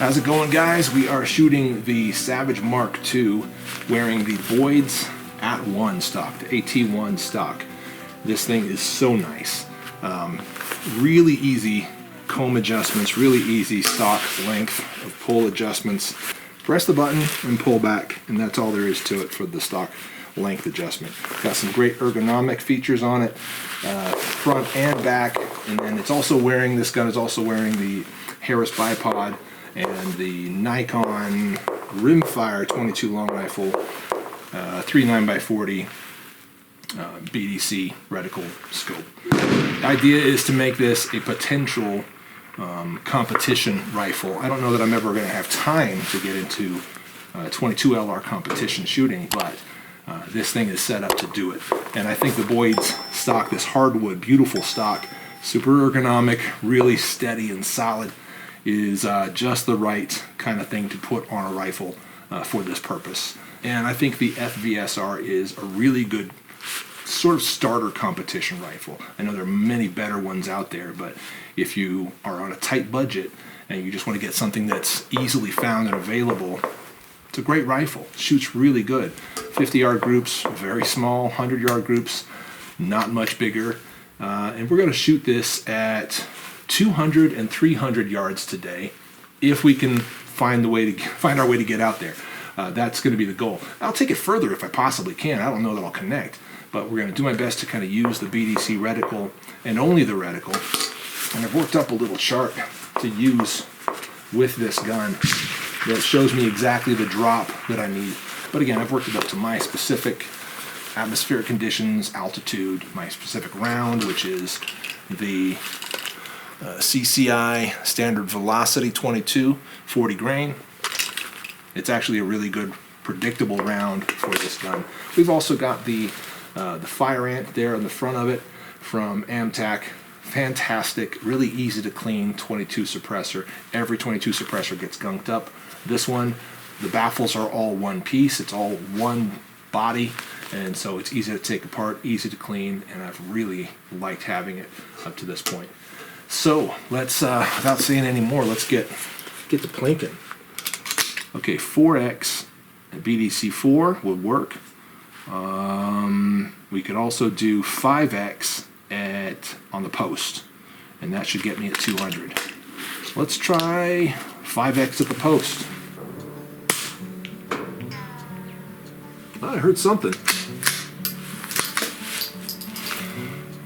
How's it going, guys? We are shooting the Savage Mark II wearing the Boyds @1 stock, the AT1 stock. This thing is so nice. Really easy comb adjustments, really easy stock length of pull adjustments. Press the button and pull back, and that's all there is to it for the stock length adjustment. Got some great ergonomic features on it, front and back, and then it's also wearing, this gun is also wearing the Harris bipod and the Nikon Rimfire 22 long rifle 39x40 BDC reticle scope. The idea is to make this a potential competition rifle. I don't know that I'm ever going to have time to get into 22 LR competition shooting, but this thing is set up to do it. And I think the Boyds stock, this hardwood, beautiful stock, super ergonomic, really steady and solid, is just the right kind of thing to put on a rifle for this purpose. And I think the FVSR is a really good sort of starter competition rifle. I know there are many better ones out there, but if you are on a tight budget and you just want to get something that's easily found and available, it's a great rifle. It shoots really good. 50-yard groups, very small. 100-yard groups, not much bigger. And we're going to shoot this at 200 and 300 yards today, if we can find our way to get out there. That's going to be the goal. I'll take it further if I possibly can. I don't know that I'll connect, but we're going to do my best to kind of use the BDC reticle and only the reticle. And I've worked up a little chart to use with this gun that shows me exactly the drop that I need. But again, I've worked it up to my specific atmospheric conditions, altitude, my specific round, which is the CCI standard velocity 22, 40 grain. It's actually a really good predictable round for this gun. We've also got the fire ant there on the front of it from Amtac. Fantastic, really easy to clean 22 suppressor. Every 22 suppressor gets gunked up. This one, the baffles are all one piece. It's all one body, and so it's easy to take apart, easy to clean, and I've really liked having it up to this point. So let's, without saying any more, let's get to plinking. Okay, 4X and BDC4 would work. We could also do 5X on the post, and that should get me at 200. Let's try 5X at the post. Oh, I heard something.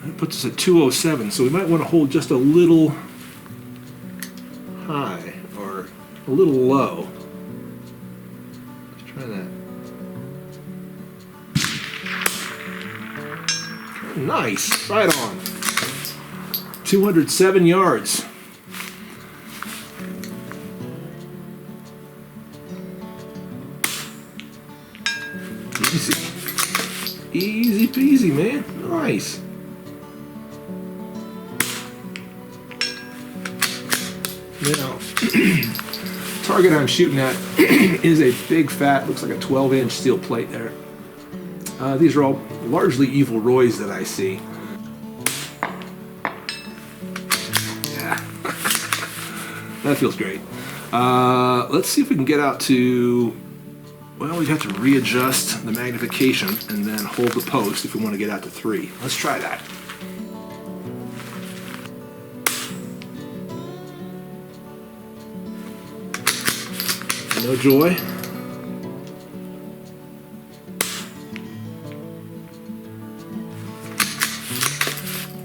That puts us at 207, so we might want to hold just a little high or a little low. Let's try that. Nice, right on. 207 yards. Easy peasy, man. Nice. Now, target I'm shooting at is a big fat, looks like a 12-inch steel plate there. These are all largely Evil Roys that I see. Yeah. That feels great. Let's see if we can get out to, well, we'd have to readjust the magnification and then hold the post if we want to get out to 3. Let's try that. No joy.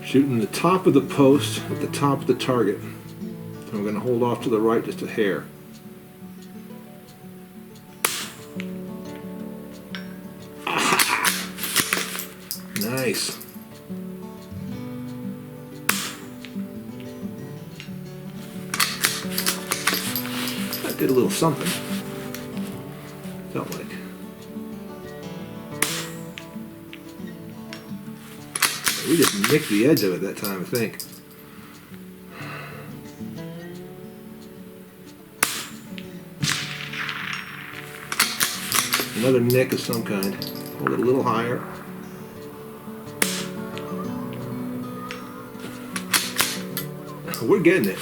Shooting the top of the post at the top of the target. So I'm going to hold off to the right just a hair. Nice. That did a little something. Felt like. We just nicked the edge of it that time, I think. Another nick of some kind. Hold it a little higher. We're getting it.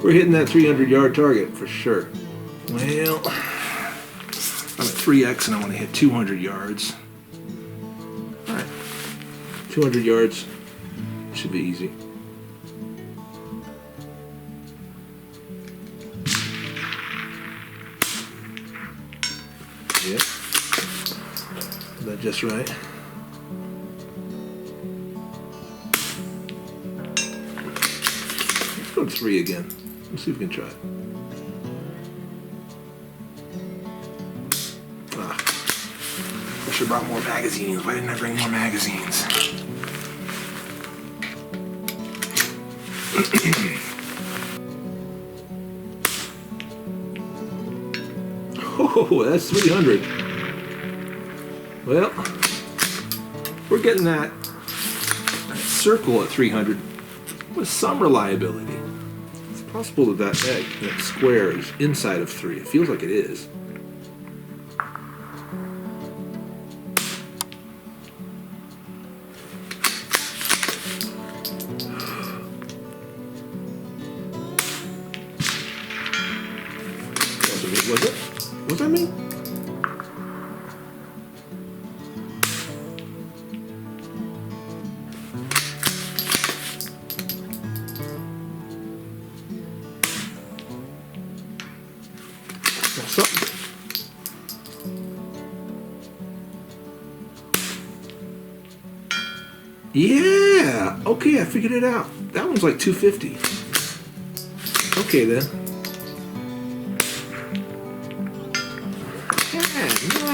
We're hitting that 300-yard target for sure. Well, I'm at 3x and I want to hit 200 yards. All right, 200 yards should be easy. Yep. Is that just right? Let's go to 3 again. Let's see if we can try it. I should have brought more magazines. Why didn't I bring more magazines? Oh, that's 300. Well, we're getting that circle at 300 with some reliability. It's possible that that square is inside of 3. It feels like it is. Was it? Was that me? Something. Yeah. Okay, I figured it out. That one's like 250. Okay then.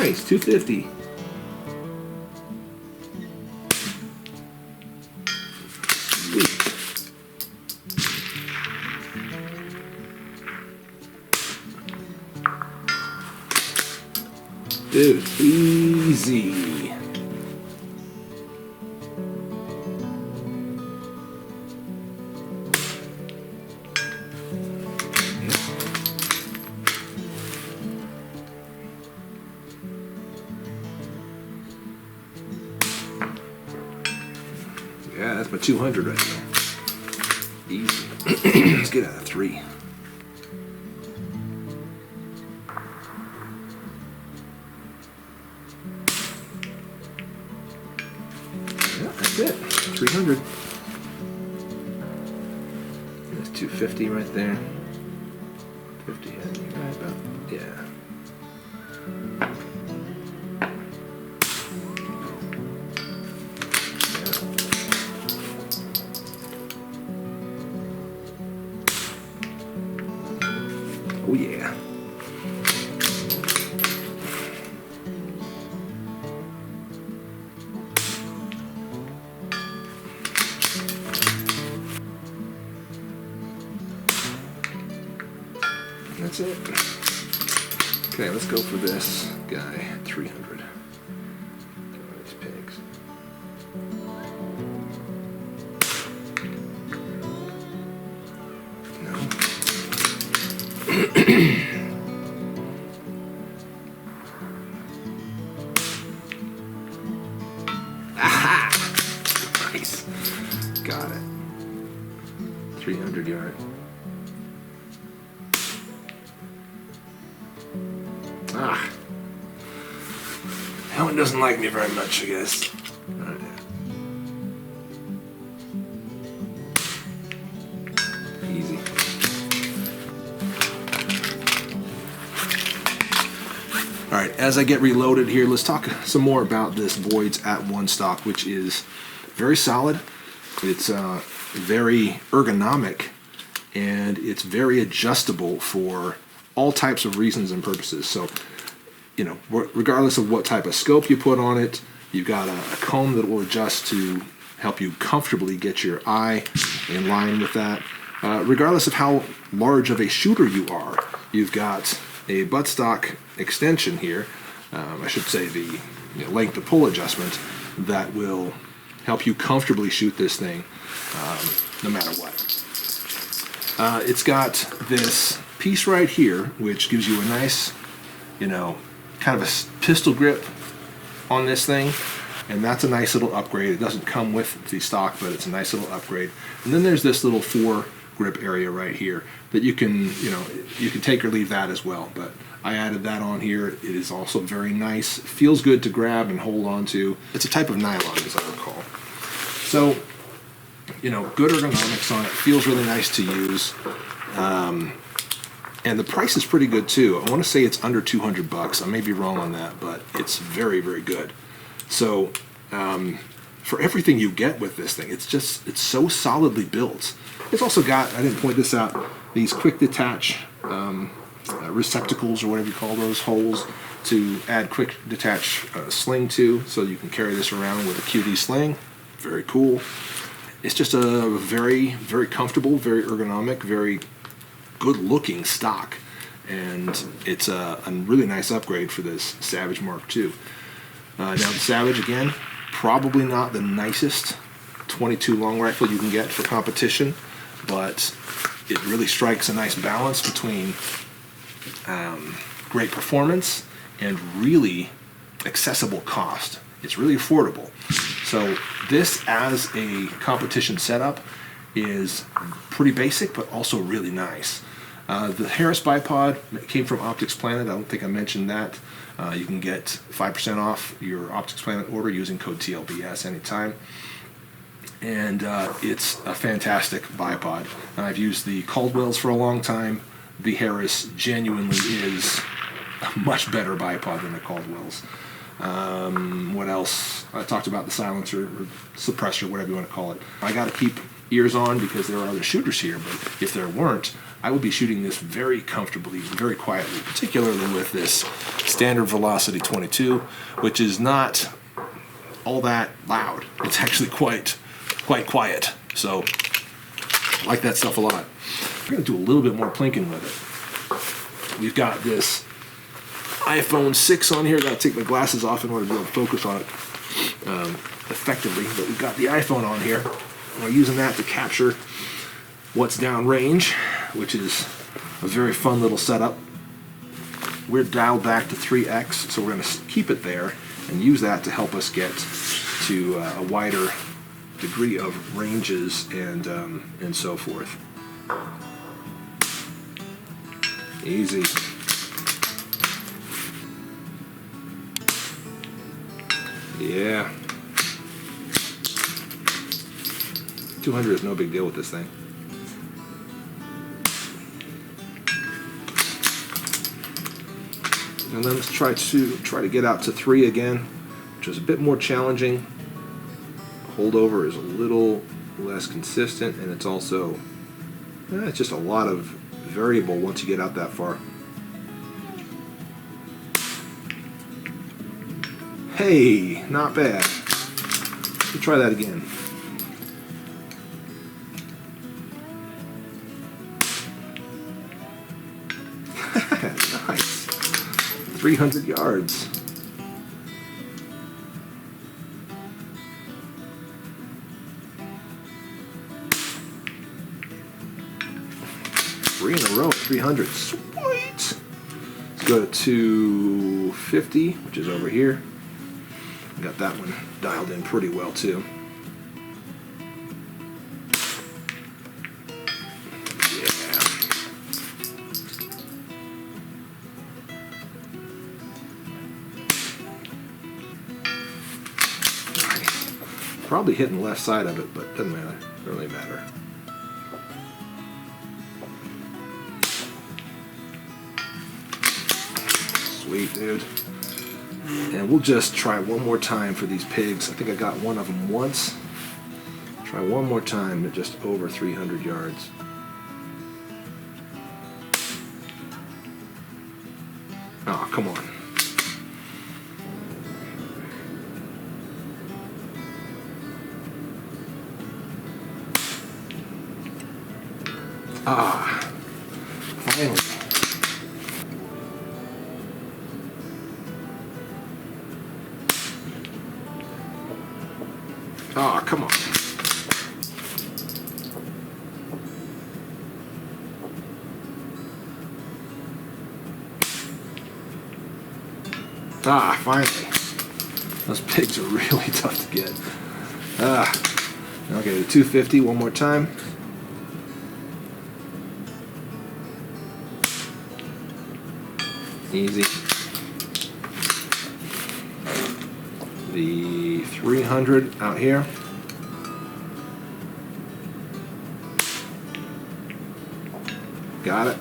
Nice, 250. Sweet. Dude, easy. Yeah, that's my 200 right there. Easy. Let's get out of 3. Yeah, that's it. 300. That's 250 right there. 50, right about, yeah. Oh yeah. That's it. Okay, let's go for this guy, 300. Get one of these pigs. Aha! Nice. Got it. 300 yard. Ah. That one doesn't like me very much, I guess. Right. Easy. All right, as I get reloaded here, let's talk some more about this Boyds at 1 stock, which is very solid. It's very ergonomic, and it's very adjustable for all types of reasons and purposes. So, you know, regardless of what type of scope you put on it, you've got a comb that will adjust to help you comfortably get your eye in line with that. Regardless of how large of a shooter you are, you've got a buttstock extension here, I should say the length of pull adjustment, that will help you comfortably shoot this thing no matter what. It's got this piece right here, which gives you a nice, kind of a pistol grip on this thing, and that's a nice little upgrade. It doesn't come with the stock, but it's a nice little upgrade. And then there's this little 4 grip area right here that you can, you can take or leave that as well. But I added that on here. It is also very nice. It feels good to grab and hold on to. It's a type of nylon, as I recall. So, good ergonomics on it. Feels really nice to use. And the price is pretty good too. I want to say it's under $200. I may be wrong on that, but it's very, very good. So, for everything you get with this thing, it's so solidly built. It's also got, I didn't point this out, these quick detach receptacles, or whatever you call those, holes to add quick detach sling to, so you can carry this around with a QD sling. Very cool. It's just a very, very comfortable, very ergonomic, very good looking stock, and it's a really nice upgrade for this Savage Mark II. Now the Savage, again, probably not the nicest 22 long rifle you can get for competition, but it really strikes a nice balance between great performance and really accessible cost. It's really affordable. So this as a competition setup is pretty basic, but also really nice. The Harris bipod came from Optics Planet. I don't think I mentioned that. You can get 5% off your Optics Planet order using code TLBS anytime. And it's a fantastic bipod. I've used the Caldwells for a long time. The Harris genuinely is a much better bipod than the Caldwells. What else? I talked about the silencer, or suppressor, whatever you want to call it. I got to keep ears on because there are other shooters here, but if there weren't, I would be shooting this very comfortably, very quietly, particularly with this standard velocity 22, which is not all that loud. It's actually quite quiet. So I like that stuff a lot. We're going to do a little bit more plinking with it. We've got this iPhone 6 on here. Got to take my glasses off in order to be able to focus on it effectively. But we've got the iPhone on here. We're using that to capture what's downrange, which is a very fun little setup. We're dialed back to 3x, so we're going to keep it there and use that to help us get to a wider degree of ranges and so forth. Easy. Yeah. 200 is no big deal with this thing. And then let's try to get out to 3 again, which is a bit more challenging. Holdover is a little less consistent, and it's also it's just a lot of variable once you get out that far. Hey, not bad. Let's try that again. Nice. 300 yards. Three in a row, 300. Sweet. Let's go to 250, which is over here. Got that one dialed in pretty well too. Yeah. Nice. Probably hitting the left side of it, but doesn't matter. Doesn't really matter. Sweet, dude. And we'll just try one more time for these pigs. I think I got one of them once. Try one more time at just over 300 yards. Oh, come on. Ah, finally. Oh, come on. Ah, finally. Those pigs are really tough to get. Okay, the 250 one more time. Easy. The 300 out here. Got it.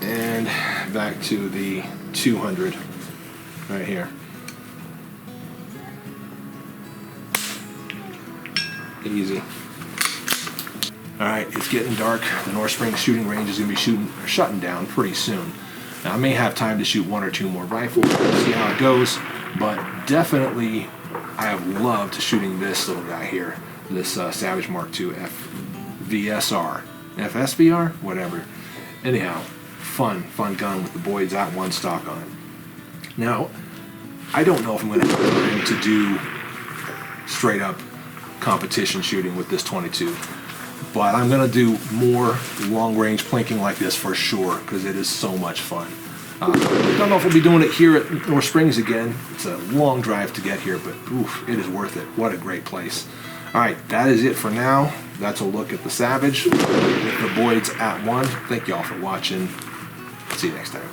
And back to the 200 right here. Easy. All right, it's getting dark. The North Springs shooting range is going to be shutting down pretty soon. Now, I may have time to shoot 1 or 2 more rifles, see how it goes, but definitely I have loved shooting this little guy here, this Savage Mark II FVSR, FSVR, whatever. Anyhow, fun gun with the Boyds @1 stock on it. Now, I don't know if I'm going to have time to do straight up competition shooting with this 22. But I'm going to do more long-range plinking like this for sure, because it is so much fun. I don't know if we'll be doing it here at North Springs again. It's a long drive to get here, but oof, it is worth it. What a great place. All right, that is it for now. That's a look at the Savage with the Boyds @1. Thank y'all for watching. See you next time.